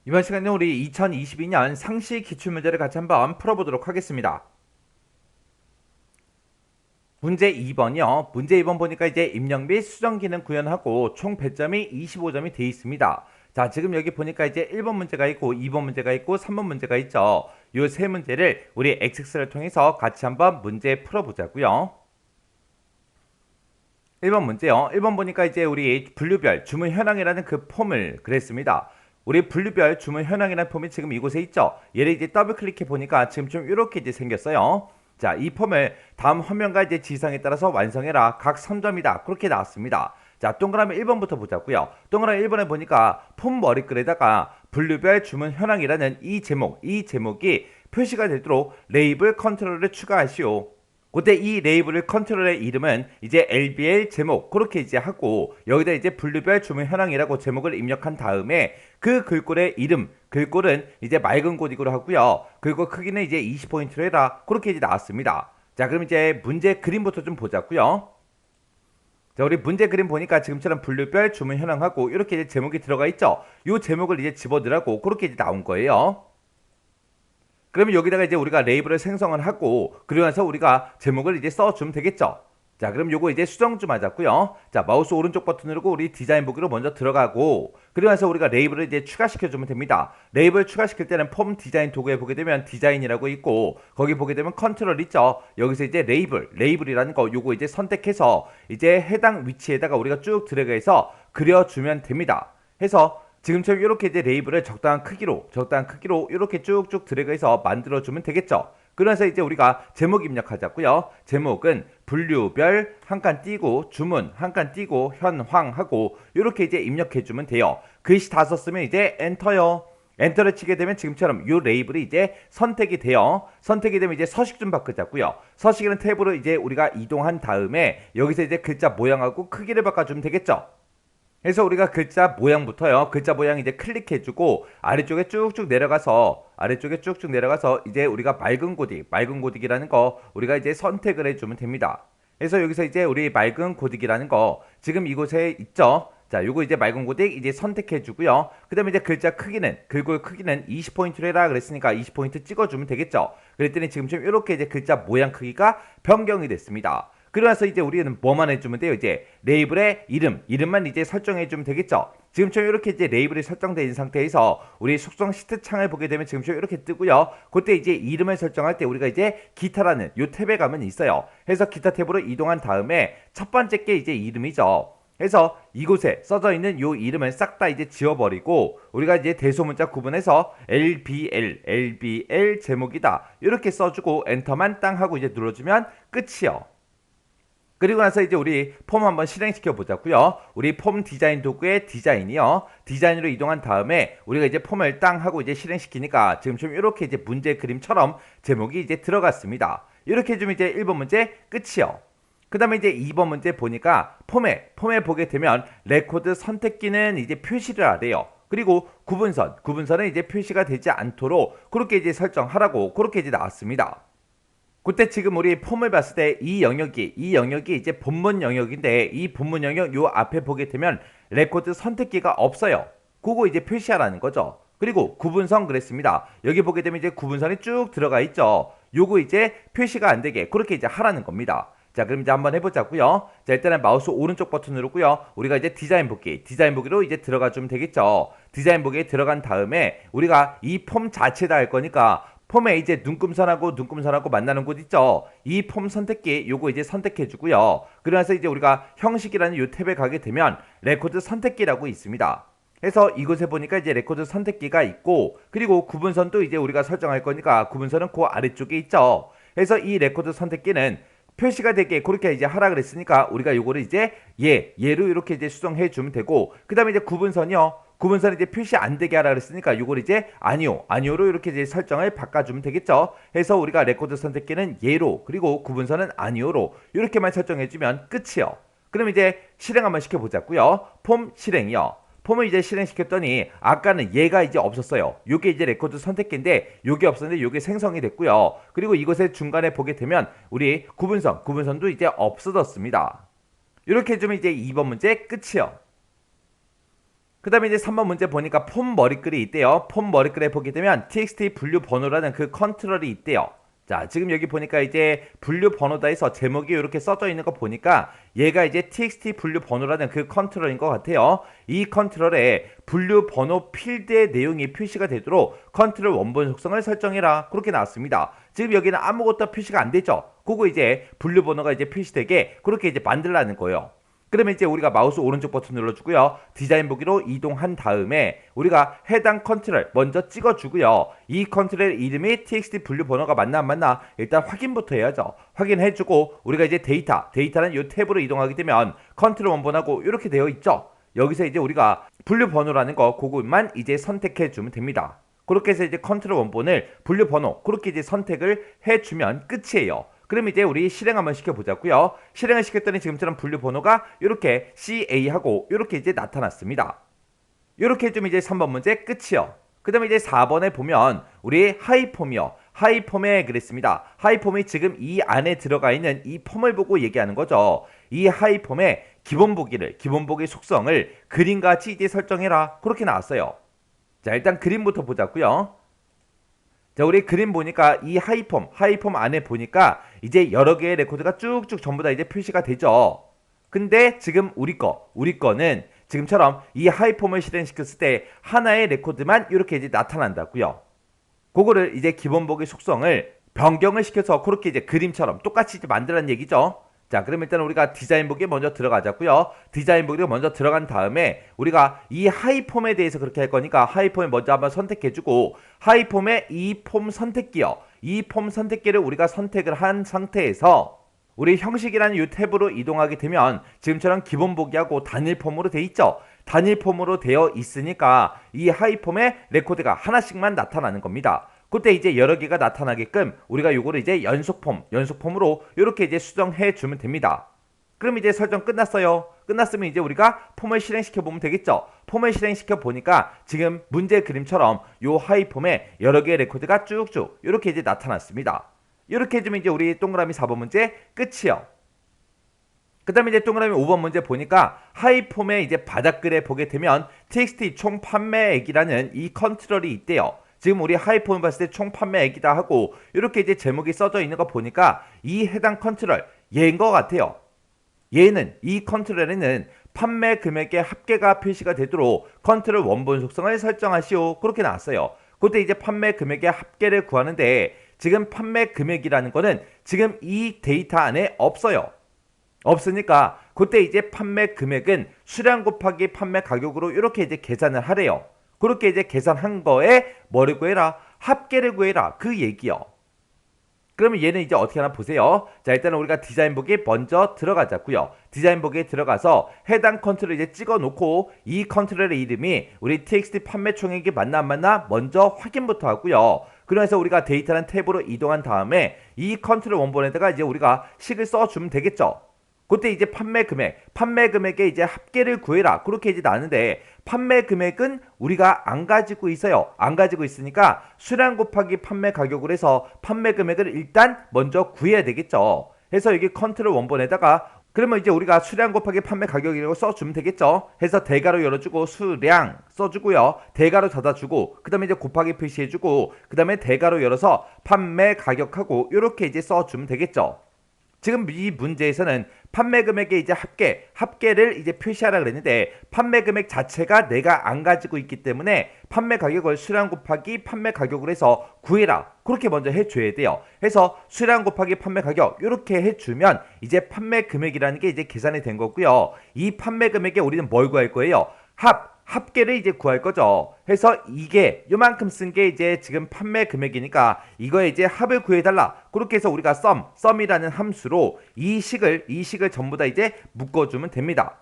이번 시간에 우리 2022년 상시 기출문제를 같이 한번 풀어보도록 하겠습니다. 문제 2번이요. 문제 2번 보니까 이제 입력 및 수정 기능 구현하고 총 배점이 25점이 돼 있습니다. 자, 지금 여기 보니까 이제 1번 문제가 있고 2번 문제가 있고 3번 문제가 있죠. 요 세 문제를 우리 엑셀을 통해서 같이 한번 문제 풀어보자고요. 1번 문제요. 1번 보니까 이제 우리 분류별 주문 현황이라는 그 폼을 그랬습니다. 우리 분류별 주문 현황이라는 폼이 지금 이곳에 있죠. 얘를 이제 더블 클릭해 보니까 지금 좀 이렇게 이제 생겼어요. 자, 이 폼을 다음 화면과 이제 지상에 따라서 완성해라. 각 선점이다. 그렇게 나왔습니다. 자, 동그라미 1번부터 보자고요. 동그라미 1번에 보니까 폼 머리글에다가 분류별 주문 현황이라는 이 제목이 표시가 되도록 레이블 컨트롤을 추가하시오. 그때 이 레이블을 컨트롤의 이름은 이제 LBL 제목 그렇게 이제 하고 여기다 이제 분류별 주문 현황이라고 제목을 입력한 다음에 그 글꼴의 이름 글꼴은 이제 맑은 고딕으로 하고요. 글꼴 크기는 이제 20포인트로 해라 그렇게 이제 나왔습니다. 자, 그럼 이제 문제 그림부터 좀 보자고요. 자, 우리 문제 그림 보니까 지금처럼 분류별 주문 현황하고 이렇게 이제 제목이 들어가 있죠. 이 제목을 이제 집어넣으라고 그렇게 이제 나온 거예요. 그러면 여기다가 이제 우리가 레이블을 생성을 하고 그러고 나서 우리가 제목을 이제 써주면 되겠죠. 자, 그럼 요거 이제 수정 좀 하자고요. 자, 마우스 오른쪽 버튼 누르고 우리 디자인 보기로 먼저 들어가고 그러고 나서 우리가 레이블을 이제 추가시켜주면 됩니다. 레이블 추가시킬 때는 폼 디자인 도구에 보게 되면 디자인이라고 있고 거기 보게 되면 컨트롤 있죠. 여기서 이제 레이블이라는 거 요거 이제 선택해서 이제 해당 위치에다가 우리가 쭉 드래그해서 그려주면 됩니다. 해서 지금처럼 이렇게 이제 레이블을 적당한 크기로 이렇게 쭉쭉 드래그해서 만들어주면 되겠죠. 그래서 이제 우리가 제목 입력하자고요. 제목은 분류별 한 칸 띄고 주문 한 칸 띄고 현황하고 이렇게 이제 입력해주면 돼요. 글씨 다 썼으면 이제 엔터요. 엔터를 치게 되면 지금처럼 이 레이블이 이제 선택이 돼요. 선택이 되면 이제 서식 좀 바꾸자고요. 서식이라는 탭으로 이제 우리가 이동한 다음에 여기서 이제 글자 모양하고 크기를 바꿔주면 되겠죠. 그래서 우리가 글자 모양부터요. 글자 모양 이제 클릭해주고 아래쪽에 쭉쭉 내려가서 이제 우리가 맑은 고딕이라는 거 우리가 이제 선택을 해주면 됩니다. 그래서 여기서 이제 우리 맑은 고딕이라는 거 지금 이곳에 있죠. 자, 요거 이제 맑은 고딕 이제 선택해주고요. 그 다음에 이제 글자 크기는 글꼴 크기는 20포인트로 해라 그랬으니까 20포인트 찍어주면 되겠죠. 그랬더니 지금 좀 이렇게 이제 글자 모양 크기가 변경이 됐습니다. 그러면서 이제 우리는 뭐만 해주면 돼요? 이제 레이블의 이름만 이제 설정해주면 되겠죠. 지금처럼 이렇게 이제 레이블이 설정되어 있는 상태에서 우리 속성 시트 창을 보게 되면 지금처럼 이렇게 뜨고요. 그때 이제 이름을 설정할 때 우리가 이제 기타라는 요 탭에 가면 있어요. 해서 기타 탭으로 이동한 다음에 첫 번째 게 이제 이름이죠. 해서 이곳에 써져 있는 요 이름을 싹 다 이제 지워버리고 우리가 이제 대소문자 구분해서 LBL 제목이다 이렇게 써주고 엔터만 땅 하고 이제 눌러주면 끝이요. 그리고 나서 이제 우리 폼 한번 실행시켜 보자고요. 우리 폼 디자인 도구의 디자인이요. 디자인으로 이동한 다음에 우리가 이제 폼을 땅 하고 이제 실행시키니까 지금처럼 이렇게 이제 문제 그림처럼 제목이 이제 들어갔습니다. 이렇게 해주면 이제 1번 문제 끝이요. 그 다음에 이제 2번 문제 보니까 폼에 보게 되면 레코드 선택기는 이제 표시를 하래요. 그리고 구분선은 이제 표시가 되지 않도록 그렇게 이제 설정하라고 그렇게 이제 나왔습니다. 그때 지금 우리 폼을 봤을 때 이 영역이 이제 본문 영역인데 이 본문 영역 요 앞에 보게 되면 레코드 선택기가 없어요. 그거 이제 표시하라는 거죠. 그리고 구분선 그랬습니다. 여기 보게 되면 이제 구분선이 쭉 들어가 있죠. 요거 이제 표시가 안 되게 그렇게 이제 하라는 겁니다. 자, 그럼 이제 한번 해보자고요. 자, 일단은 마우스 오른쪽 버튼 누르고요. 우리가 이제 디자인 보기로 이제 들어가 주면 되겠죠. 디자인 보기에 들어간 다음에 우리가 이 폼 자체다 할 거니까 폼에 이제 눈금선하고 만나는 곳 있죠. 이 폼 선택기 요거 이제 선택해 주고요. 그래서 이제 우리가 형식이라는 요 탭에 가게 되면 레코드 선택기라고 있습니다. 그래서 이곳에 보니까 이제 레코드 선택기가 있고 그리고 구분선도 이제 우리가 설정할 거니까 구분선은 그 아래쪽에 있죠. 그래서 이 레코드 선택기는 표시가 되게 그렇게 이제 하라 그랬으니까 우리가 요거를 이제 얘로 이렇게 이제 수정해 주면 되고 그 다음에 이제 구분선이 이제 표시 안 되게 하라 그랬으니까 요걸 이제 아니오로 이렇게 이제 설정을 바꿔주면 되겠죠. 해서 우리가 레코드 선택기는 얘로 그리고 구분선은 아니오로 이렇게만 설정해주면 끝이요. 그럼 이제 실행 한번 시켜보자고요. 폼 실행이요. 폼을 이제 실행시켰더니 아까는 얘가 이제 없었어요. 요게 이제 레코드 선택기인데 요게 없었는데 요게 생성이 됐고요. 그리고 이곳에 중간에 보게 되면 우리 구분선도 이제 없어졌습니다. 이렇게 해주면 이제 2번 문제 끝이요. 그 다음에 이제 3번 문제 보니까 폼 머리글이 있대요. 폼 머리글에 보게 되면 txt 분류 번호라는 그 컨트롤이 있대요. 자, 지금 여기 보니까 이제 분류 번호다에서 제목이 이렇게 써져 있는 거 보니까 얘가 이제 txt 분류 번호라는 그 컨트롤인 것 같아요. 이 컨트롤에 분류 번호 필드의 내용이 표시가 되도록 컨트롤 원본 속성을 설정해라. 그렇게 나왔습니다. 지금 여기는 아무것도 표시가 안 되죠. 그거 이제 분류 번호가 이제 표시되게 그렇게 이제 만들라는 거예요. 그러면 이제 우리가 마우스 오른쪽 버튼 눌러주고요. 디자인 보기로 이동한 다음에 우리가 해당 컨트롤 먼저 찍어주고요. 이 컨트롤 이름이 txt 분류 번호가 맞나 안 맞나 일단 확인부터 해야죠. 확인해주고 우리가 이제 데이터는 이 탭으로 이동하게 되면 컨트롤 원본하고 이렇게 되어 있죠. 여기서 이제 우리가 분류 번호라는 거 그것만 이제 선택해주면 됩니다. 그렇게 해서 이제 컨트롤 원본을 분류 번호 그렇게 이제 선택을 해주면 끝이에요. 그럼 이제 우리 실행 한번 시켜보자고요. 실행을 시켰더니 지금처럼 분류 번호가 이렇게 CA하고 이렇게 이제 나타났습니다. 이렇게 해주면 이제 3번 문제 끝이요. 그 다음에 이제 4번에 보면 우리 하이폼이요. 하이폼에 그랬습니다. 하이폼이 지금 이 안에 들어가 있는 이 폼을 보고 얘기하는 거죠. 이 하이폼의 기본 보기 속성을 그림같이 이제 설정해라. 그렇게 나왔어요. 자, 일단 그림부터 보자고요. 자, 우리 그림 보니까 이 하이폼 안에 보니까 이제 여러 개의 레코드가 쭉쭉 전부 다 이제 표시가 되죠. 근데 지금 우리 거는 지금처럼 이 하이폼을 실행시켰을 때 하나의 레코드만 이렇게 이제 나타난다고요. 그거를 이제 기본 보기 속성을 변경을 시켜서 그렇게 이제 그림처럼 똑같이 이제 만들라는 얘기죠. 자, 그럼 일단 우리가 디자인 보기에 먼저 들어가자고요. 디자인 보기에 먼저 들어간 다음에 우리가 이 하이폼에 대해서 그렇게 할 거니까 하이폼을 먼저 한번 선택해주고 하이폼의 이 폼 선택기요. 이 폼 선택기를 우리가 선택을 한 상태에서 우리 형식이라는 이 탭으로 이동하게 되면 지금처럼 기본 보기하고 단일 폼으로 돼 있죠. 단일 폼으로 되어 있으니까 이 하이폼의 레코드가 하나씩만 나타나는 겁니다. 그때 이제 여러 개가 나타나게끔 우리가 요거를 이제 연속폼으로 이렇게 이제 수정해 주면 됩니다. 그럼 이제 설정 끝났어요. 끝났으면 이제 우리가 폼을 실행시켜 보면 되겠죠. 폼을 실행시켜 보니까 지금 문제 그림처럼 요 하이폼에 여러 개의 레코드가 쭉쭉 이렇게 이제 나타났습니다. 이렇게 해주면 이제 우리 동그라미 4번 문제 끝이요. 그 다음에 이제 동그라미 5번 문제 보니까 하이폼의 이제 바닥글에 보게 되면 txt 총 판매액이라는 이 컨트롤이 있대요. 지금 우리 하이폼을 봤을 때 총 판매액이다 하고 이렇게 이제 제목이 써져 있는 거 보니까 이 해당 컨트롤 얘인 것 같아요. 얘는 이 컨트롤에는 판매 금액의 합계가 표시가 되도록 컨트롤 원본 속성을 설정하시오. 그렇게 나왔어요. 그때 이제 판매 금액의 합계를 구하는데 지금 판매 금액이라는 거는 지금 이 데이터 안에 없어요. 없으니까 그때 이제 판매 금액은 수량 곱하기 판매 가격으로 이렇게 이제 계산을 하래요. 그렇게 이제 계산한 거에 뭐를 구해라? 합계를 구해라. 그 얘기요. 그러면 얘는 이제 어떻게 하나 보세요. 자, 일단은 우리가 디자인 보기에 먼저 들어가자고요. 디자인 보기에 들어가서 해당 컨트롤 이제 찍어 놓고 이 컨트롤의 이름이 우리 txt 판매 총액이 맞나 안 맞나 먼저 확인부터 하고요. 그래서 우리가 데이터라는 탭으로 이동한 다음에 이 컨트롤 원본에다가 이제 우리가 식을 써주면 되겠죠. 그때 이제 판매 금액의 이제 합계를 구해라. 그렇게 이제 나는데 판매 금액은 우리가 안 가지고 있어요. 안 가지고 있으니까 수량 곱하기 판매 가격으로 해서 판매 금액을 일단 먼저 구해야 되겠죠. 해서 여기 컨트롤 원본에다가 그러면 이제 우리가 수량 곱하기 판매 가격이라고 써주면 되겠죠. 해서 대괄호 열어주고 수량 써주고요. 대괄호 닫아주고 그 다음에 이제 곱하기 표시해주고 그 다음에 대괄호 열어서 판매 가격하고 이렇게 이제 써주면 되겠죠. 지금 이 문제에서는 판매 금액의 이제 합계를 이제 표시하라 그랬는데 판매 금액 자체가 내가 안 가지고 있기 때문에 판매 가격을 수량 곱하기 판매 가격으로 해서 구해라. 그렇게 먼저 해줘야 돼요. 해서 수량 곱하기 판매 가격 이렇게 해주면 이제 판매 금액이라는 게 이제 계산이 된 거고요. 이 판매 금액에 우리는 뭘 구할 거예요? 합계를 이제 구할 거죠. 해서 이게 요만큼 쓴 게 이제 지금 판매 금액이니까 이거에 이제 합을 구해달라. 그렇게 해서 우리가 sum이라는 함수로 이 식을 전부 다 이제 묶어주면 됩니다.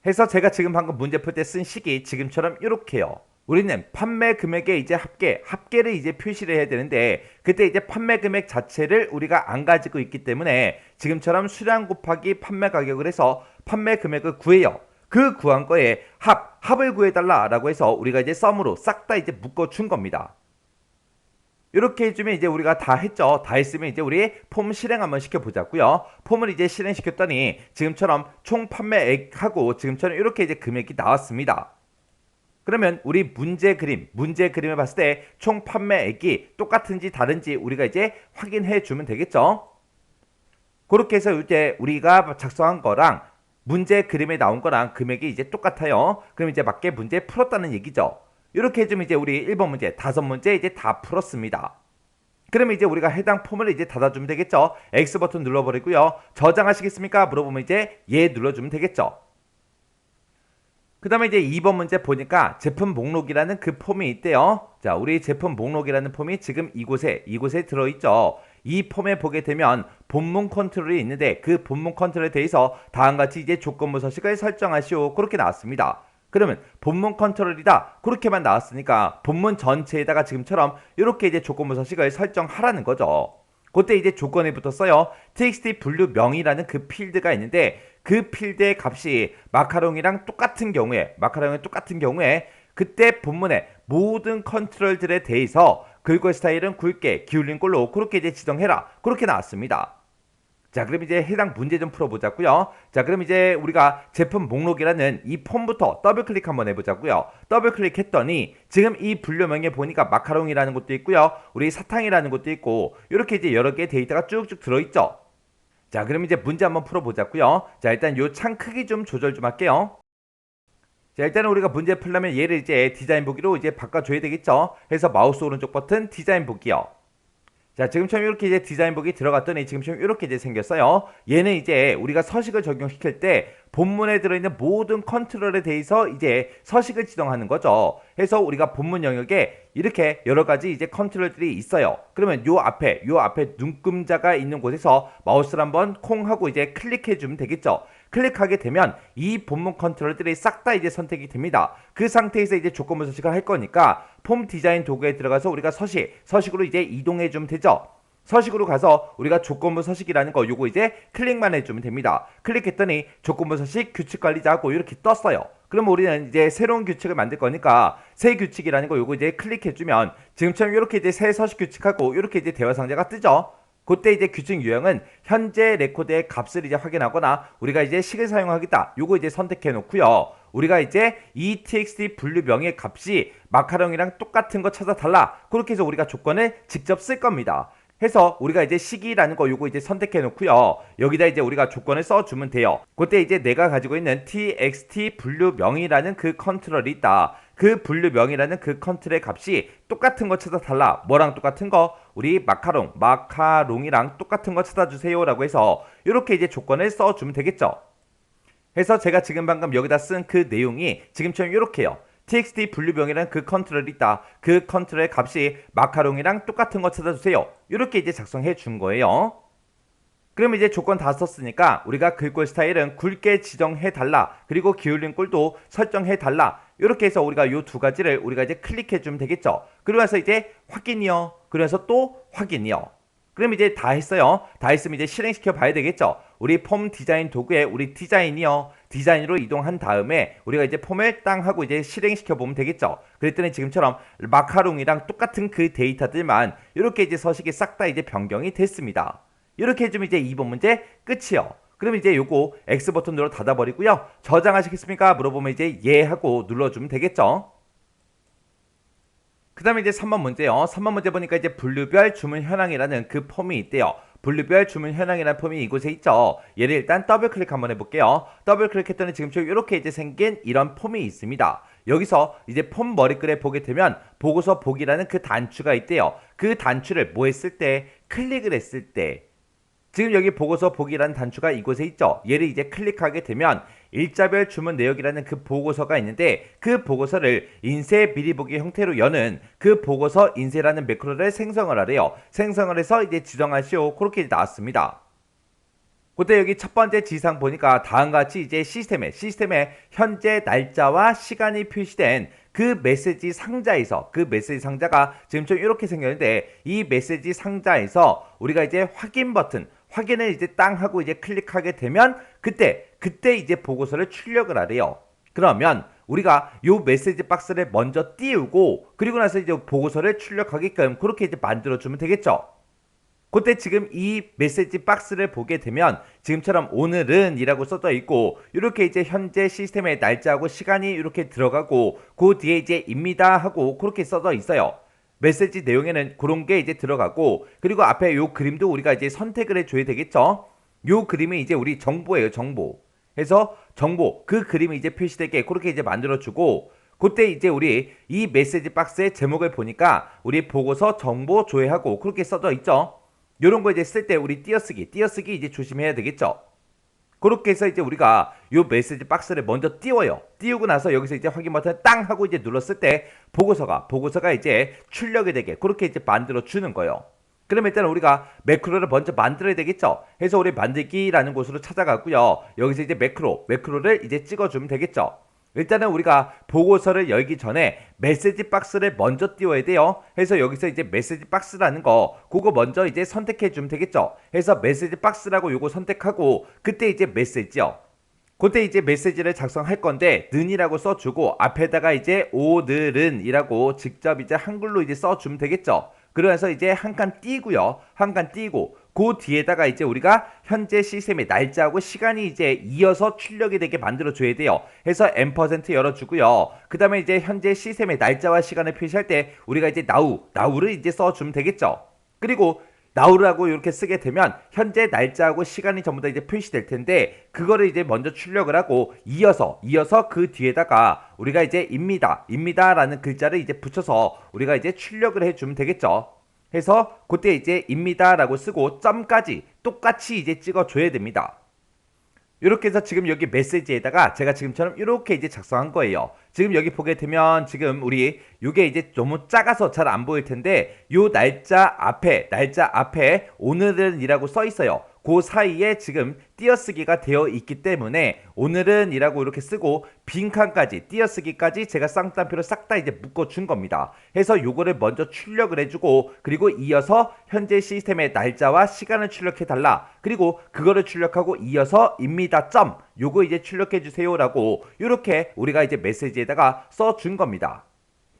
해서 제가 지금 방금 문제 풀 때 쓴 식이 지금처럼 이렇게요. 우리는 판매 금액의 이제 합계를 이제 표시를 해야 되는데 그때 이제 판매 금액 자체를 우리가 안 가지고 있기 때문에 지금처럼 수량 곱하기 판매 가격을 해서 판매 금액을 구해요. 그 구한 거에 합을 구해달라 라고 해서 우리가 이제 sum으로 싹 다 이제 묶어준 겁니다. 이렇게 해주면 이제 우리가 다 했죠. 다 했으면 이제 우리 폼 실행 한번 시켜보자고요. 폼을 이제 실행시켰더니 지금처럼 총 판매액하고 지금처럼 이렇게 이제 금액이 나왔습니다. 그러면 우리 문제 그림을 봤을 때 총 판매액이 똑같은지 다른지 우리가 이제 확인해 주면 되겠죠. 그렇게 해서 이제 우리가 작성한 거랑 문제 그림에 나온 거랑 금액이 이제 똑같아요. 그럼 이제 맞게 문제 풀었다는 얘기죠. 이렇게 해주면 이제 우리 1번 문제, 5문제 이제 다 풀었습니다. 그러면 이제 우리가 해당 폼을 이제 닫아주면 되겠죠. X 버튼 눌러버리고요. 저장하시겠습니까? 물어보면 이제 예 눌러주면 되겠죠. 그 다음에 이제 2번 문제 보니까 제품 목록이라는 그 폼이 있대요. 자, 우리 제품 목록이라는 폼이 지금 이곳에 들어있죠. 이 폼에 보게 되면 본문 컨트롤이 있는데 그 본문 컨트롤에 대해서 다음같이 이제 조건부 서식을 설정하시오. 그렇게 나왔습니다. 그러면 본문 컨트롤이다. 그렇게만 나왔으니까 본문 전체에다가 지금처럼 이렇게 이제 조건부 서식을 설정하라는 거죠. 그때 이제 조건에 붙었어요. txt 분류명이라는 그 필드가 있는데 그 필드의 값이 마카롱이랑 똑같은 경우에 그때 본문의 모든 컨트롤들에 대해서 글꼴 스타일은 굵게 기울린 꼴로 그렇게 이제 지정해라. 그렇게 나왔습니다. 자, 그럼 이제 해당 문제 좀 풀어보자고요. 자, 그럼 이제 우리가 제품 목록이라는 이 폼부터 더블 클릭 한번 해보자고요. 더블 클릭했더니 지금 이 분류명에 보니까 마카롱이라는 것도 있고요. 우리 사탕이라는 것도 있고 이렇게 이제 여러 개의 데이터가 쭉쭉 들어있죠. 자, 그럼 이제 문제 한번 풀어보자고요. 자, 일단 요 창 크기 좀 조절 좀 할게요. 자, 일단은 우리가 문제 풀려면 얘를 이제 디자인 보기로 이제 바꿔줘야 되겠죠. 해서 마우스 오른쪽 버튼 디자인 보기요. 자, 지금처럼 이렇게 이제 디자인 보기 들어갔더니 지금처럼 이렇게 이제 생겼어요. 얘는 이제 우리가 서식을 적용시킬 때 본문에 들어있는 모든 컨트롤에 대해서 이제 서식을 지정하는 거죠. 해서 우리가 본문 영역에 이렇게 여러 가지 이제 컨트롤들이 있어요. 그러면 요 앞에 눈금자가 있는 곳에서 마우스를 한번 콩 하고 이제 클릭해 주면 되겠죠. 클릭하게 되면 이 본문 컨트롤들이 싹 다 이제 선택이 됩니다. 그 상태에서 이제 조건부 서식을 할 거니까 폼 디자인 도구에 들어가서 우리가 서식으로 이제 이동해 주면 되죠. 서식으로 가서 우리가 조건부 서식이라는 거 요거 이제 클릭만 해주면 됩니다. 클릭했더니 조건부 서식 규칙 관리자하고 이렇게 떴어요. 그럼 우리는 이제 새로운 규칙을 만들 거니까 새 규칙이라는 거 요거 이제 클릭해주면 지금처럼 이렇게 이제 새 서식 규칙하고 이렇게 이제 대화 상자가 뜨죠. 그때 이제 규칙 유형은 현재 레코드의 값을 이제 확인하거나 우리가 이제 식을 사용하겠다. 요거 이제 선택해 놓고요. 우리가 이제 이 txt 분류명의 값이 마카롱이랑 똑같은 거 찾아달라. 그렇게 해서 우리가 조건을 직접 쓸 겁니다. 해서 우리가 이제 시기라는 거 요거 이제 선택해 놓고요. 여기다 이제 우리가 조건을 써주면 돼요. 그때 이제 내가 가지고 있는 txt 분류명이라는 그 컨트롤이 있다. 그 분류명이라는 그 컨트롤의 값이 똑같은 거 찾아달라. 뭐랑 똑같은 거? 우리 마카롱이랑 똑같은 거 찾아주세요 라고 해서 이렇게 이제 조건을 써주면 되겠죠. 해서 제가 지금 방금 여기다 쓴 그 내용이 지금처럼 이렇게요. txt 분류명이라는 그 컨트롤이 있다. 그 컨트롤의 값이 마카롱이랑 똑같은 거 찾아주세요. 이렇게 이제 작성해 준 거예요. 그럼 이제 조건 다 썼으니까 우리가 글꼴 스타일은 굵게 지정해 달라. 그리고 기울인 꼴도 설정해 달라. 이렇게 해서 우리가 요 두 가지를 우리가 이제 클릭해 주면 되겠죠. 그러면서 이제 확인이요. 그래서 또 확인이요. 그럼 이제 다 했어요. 다 했으면 이제 실행시켜 봐야 되겠죠. 우리 폼 디자인 도구에 우리 디자인으로 이동한 다음에 우리가 이제 폼을 땅 하고 이제 실행시켜 보면 되겠죠. 그랬더니 지금처럼 마카롱이랑 똑같은 그 데이터들만 이렇게 이제 서식이 싹 다 이제 변경이 됐습니다. 이렇게 해주면 이제 2번 문제 끝이요. 그럼 이제 요거 X 버튼 눌러 닫아버리고요. 저장하시겠습니까? 물어보면 이제 예 하고 눌러주면 되겠죠. 그 다음에 이제 3번 문제요. 3번 문제 보니까 이제 분류별 주문 현황이라는 그 폼이 있대요. 분류별 주문 현황이라는 폼이 이곳에 있죠. 얘를 일단 더블 클릭 한번 해볼게요. 더블 클릭했더니 지금처럼 이렇게 이제 생긴 이런 폼이 있습니다. 여기서 이제 폼 머리글에 보게 되면 보고서 보기라는 그 단추가 있대요. 그 단추를 뭐 했을 때? 클릭을 했을 때. 지금 여기 보고서 보기라는 단추가 이곳에 있죠. 얘를 이제 클릭하게 되면 일자별 주문 내역이라는 그 보고서가 있는데 그 보고서를 인쇄 미리 보기 형태로 여는 그 보고서 인쇄라는 매크로를 생성을 하래요. 생성을 해서 이제 지정하시오. 그렇게 나왔습니다. 그때 여기 첫 번째 지상 보니까 다음같이 이제 시스템에 현재 날짜와 시간이 표시된 그 메시지 상자에서 그 메시지 상자가 지금 좀 이렇게 생겼는데 이 메시지 상자에서 우리가 이제 확인을 이제 땅 하고 이제 클릭하게 되면 그때 이제 보고서를 출력을 하래요. 그러면 우리가 요 메시지 박스를 먼저 띄우고 그리고 나서 이제 보고서를 출력하게끔 그렇게 이제 만들어 주면 되겠죠. 그때 지금 이 메시지 박스를 보게 되면 지금처럼 오늘은 이라고 써져 있고 이렇게 이제 현재 시스템의 날짜하고 시간이 이렇게 들어가고 그 뒤에 이제 입니다 하고 그렇게 써져 있어요. 메시지 내용에는 그런 게 이제 들어가고 그리고 앞에 요 그림도 우리가 이제 선택을 해줘야 되겠죠. 요 그림이 이제 우리 정보예요. 정보. 해서 정보 그 그림이 이제 표시되게 그렇게 이제 만들어주고 그때 이제 우리 이 메시지 박스의 제목을 보니까 우리 보고서 정보 조회하고 그렇게 써져 있죠. 요런 거 이제 쓸 때 우리 띄어쓰기 이제 조심해야 되겠죠. 그렇게 해서 이제 우리가 요 메시지 박스를 먼저 띄워요. 띄우고 나서 여기서 이제 확인 버튼 땅 하고 이제 눌렀을 때 보고서가 이제 출력이 되게 그렇게 이제 만들어 주는 거예요. 그러면 일단 우리가 매크로를 먼저 만들어야 되겠죠. 해서 우리 만들기라는 곳으로 찾아가고요. 여기서 이제 매크로를 이제 찍어주면 되겠죠. 일단은 우리가 보고서를 열기 전에 메시지 박스를 먼저 띄워야 돼요. 해서 여기서 이제 메시지 박스라는 거 그거 먼저 이제 선택해 주면 되겠죠. 해서 메시지 박스라고 요거 선택하고 그때 이제 메시지요. 그때 이제 메시지를 작성할 건데 는이라고 써주고 앞에다가 이제 오늘은 이라고 직접 이제 한글로 이제 써주면 되겠죠. 그러면서 이제 한 칸 띄고요. 한 칸 띄고 그 뒤에다가 이제 우리가 현재 시스템의 날짜하고 시간이 이제 이어서 출력이 되게 만들어 줘야 돼요. 해서 M% 열어주고요. 그 다음에 이제 현재 시스템의 날짜와 시간을 표시할 때 우리가 이제 now를 이제 써주면 되겠죠. 그리고 now라고 이렇게 쓰게 되면 현재 날짜하고 시간이 전부 다 이제 표시될 텐데 그거를 이제 먼저 출력을 하고 이어서 그 뒤에다가 우리가 이제 입니다라는 글자를 이제 붙여서 우리가 이제 출력을 해주면 되겠죠. 해서 그때 이제 입니다라고 쓰고 점까지 똑같이 이제 찍어줘야 됩니다. 이렇게 해서 지금 여기 메시지에다가 제가 지금처럼 이렇게 이제 작성한 거예요. 지금 여기 보게 되면 지금 우리 이게 이제 너무 작아서 잘 안 보일 텐데 요 날짜 앞에 오늘은 이라고 써 있어요. 그 사이에 지금 띄어쓰기가 되어 있기 때문에 오늘은 이라고 이렇게 쓰고 빈칸까지 띄어쓰기까지 제가 쌍따옴표로 싹 다 이제 묶어준 겁니다. 해서 요거를 먼저 출력을 해주고 그리고 이어서 현재 시스템의 날짜와 시간을 출력해달라. 그리고 그거를 출력하고 이어서 입니다 점 요거 이제 출력해주세요 라고 이렇게 우리가 이제 메시지에다가 써준 겁니다.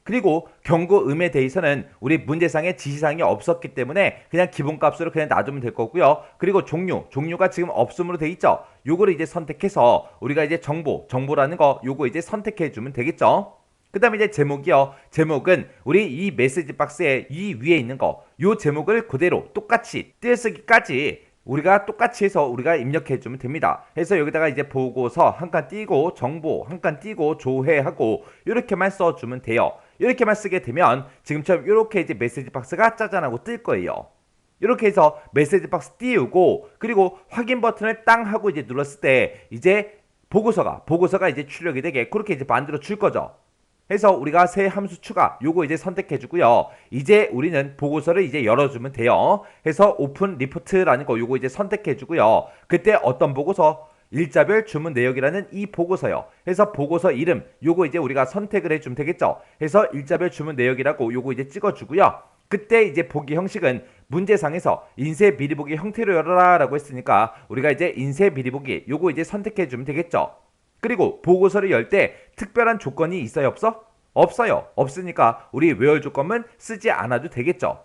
그리고 경고음에 대해서는 우리 문제상에 지시사항이 없었기 때문에 그냥 기본값으로 그냥 놔두면 될 거고요. 그리고 종류가 지금 없음으로 돼 있죠. 요거를 이제 선택해서 우리가 이제 정보라는 거 요거 이제 선택해 주면 되겠죠. 그 다음에 이제 제목이요. 제목은 우리 이 메시지 박스에 이 위에 있는 거 요 제목을 그대로 똑같이 띄어쓰기까지 우리가 똑같이 해서 우리가 입력해 주면 됩니다. 해서 여기다가 이제 보고서 한 칸 띄고 정보 한 칸 띄고 조회하고 이렇게만 써주면 돼요. 이렇게만 쓰게 되면 지금처럼 이렇게 이제 메시지 박스가 짜잔하고 뜰 거예요. 이렇게 해서 메시지 박스 띄우고 그리고 확인 버튼을 땅 하고 이제 눌렀을 때 이제 보고서가 이제 출력이 되게 그렇게 이제 만들어 줄 거죠. 해서 우리가 새 함수 추가 요거 이제 선택해 주고요. 이제 우리는 보고서를 이제 열어주면 돼요. 해서 오픈 리포트라는 거 요거 이제 선택해 주고요. 그때 어떤 보고서 일자별 주문 내역이라는 이 보고서요. 해서 보고서 이름 요거 이제 우리가 선택을 해주면 되겠죠. 해서 일자별 주문 내역이라고 요거 이제 찍어주고요. 그때 이제 보기 형식은 문제상에서 인쇄 미리 보기 형태로 열어라 라고 했으니까 우리가 이제 인쇄 미리 보기 요거 이제 선택해주면 되겠죠. 그리고 보고서를 열 때 특별한 조건이 있어요 없어? 없어요. 없으니까 우리 where 조건은 쓰지 않아도 되겠죠.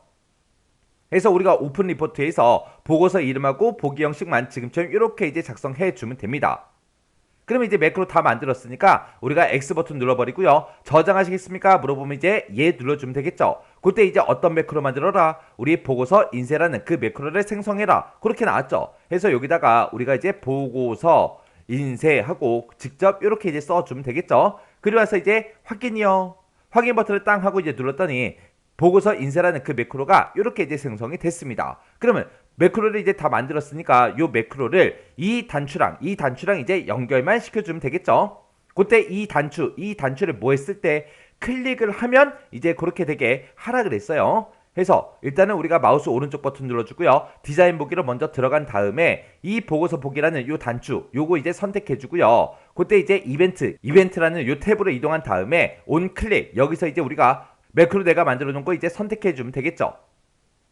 해서 우리가 오픈 리포트에서 보고서 이름하고 보기 형식만 지금처럼 이렇게 이제 작성해 주면 됩니다. 그러면 이제 매크로 다 만들었으니까 우리가 X 버튼 눌러버리고요. 저장하시겠습니까? 물어보면 이제 예 눌러주면 되겠죠. 그때 이제 어떤 매크로 만들어라? 우리 보고서 인쇄라는 그 매크로를 생성해라. 그렇게 나왔죠. 해서 여기다가 우리가 이제 보고서 인쇄하고 직접 이렇게 이제 써주면 되겠죠. 그리고 나서 이제 확인이요. 확인 버튼을 땅 하고 이제 눌렀더니 보고서 인쇄라는 그 매크로가 이렇게 이제 생성이 됐습니다. 그러면 매크로를 이제 다 만들었으니까 이 매크로를 이 단추랑 이제 연결만 시켜주면 되겠죠. 그때 이 단추를 뭐 했을 때 클릭을 하면 이제 그렇게 되게 하라 그랬어요. 해서 일단은 우리가 마우스 오른쪽 버튼 눌러주고요. 디자인 보기로 먼저 들어간 다음에 이 보고서 보기라는 요 단추 요거 이제 선택해주고요. 그때 이제 이벤트라는 요 탭으로 이동한 다음에 온 클릭 여기서 이제 우리가 매크로 내가 만들어 놓은 거 이제 선택해주면 되겠죠.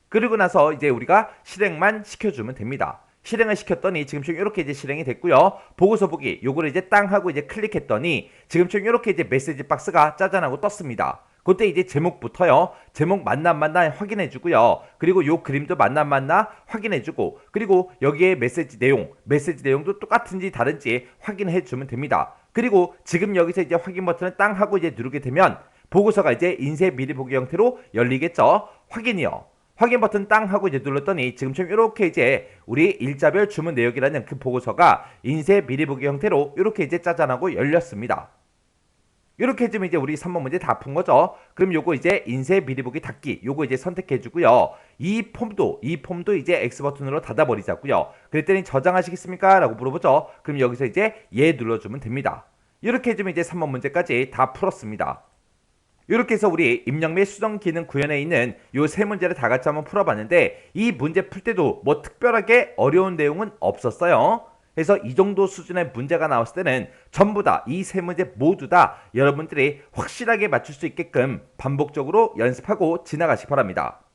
그리고 나서 이제 우리가 실행만 시켜주면 됩니다. 실행을 시켰더니 지금처럼 이렇게 이제 실행이 됐고요. 보고서 보기 요거를 이제 땅 하고 이제 클릭했더니 지금처럼 이렇게 이제 메시지 박스가 짜잔하고 떴습니다. 그때 이제 제목부터요. 제목 맞나 안 맞나 확인해 주고요. 그리고 요 그림도 맞나 안 맞나 확인해 주고, 그리고 여기에 메시지 내용도 똑같은지 다른지 확인해 주면 됩니다. 그리고 지금 여기서 이제 확인 버튼을 땅 하고 이제 누르게 되면 보고서가 이제 인쇄 미리 보기 형태로 열리겠죠. 확인이요. 확인 버튼 땅 하고 이제 눌렀더니 지금처럼 이렇게 이제 우리 일자별 주문 내역이라는 그 보고서가 인쇄 미리 보기 형태로 이렇게 이제 짜잔하고 열렸습니다. 이렇게 해주면 이제 우리 3번 문제 다 푼 거죠. 그럼 요거 이제 인쇄 미리 보기 닫기 요거 이제 선택해 주고요. 이 폼도 이제 X 버튼으로 닫아 버리자고요. 그랬더니 저장하시겠습니까? 라고 물어보죠. 그럼 여기서 이제 예 눌러주면 됩니다. 이렇게 해주면 이제 3번 문제까지 다 풀었습니다. 이렇게 해서 우리 입력 및 수정 기능 구현에 있는 요 세 문제를 다 같이 한번 풀어봤는데, 이 문제 풀 때도 뭐 특별하게 어려운 내용은 없었어요. 그래서 이 정도 수준의 문제가 나왔을 때는 전부 다 이 세 문제 모두 다 여러분들이 확실하게 맞출 수 있게끔 반복적으로 연습하고 지나가시기 바랍니다.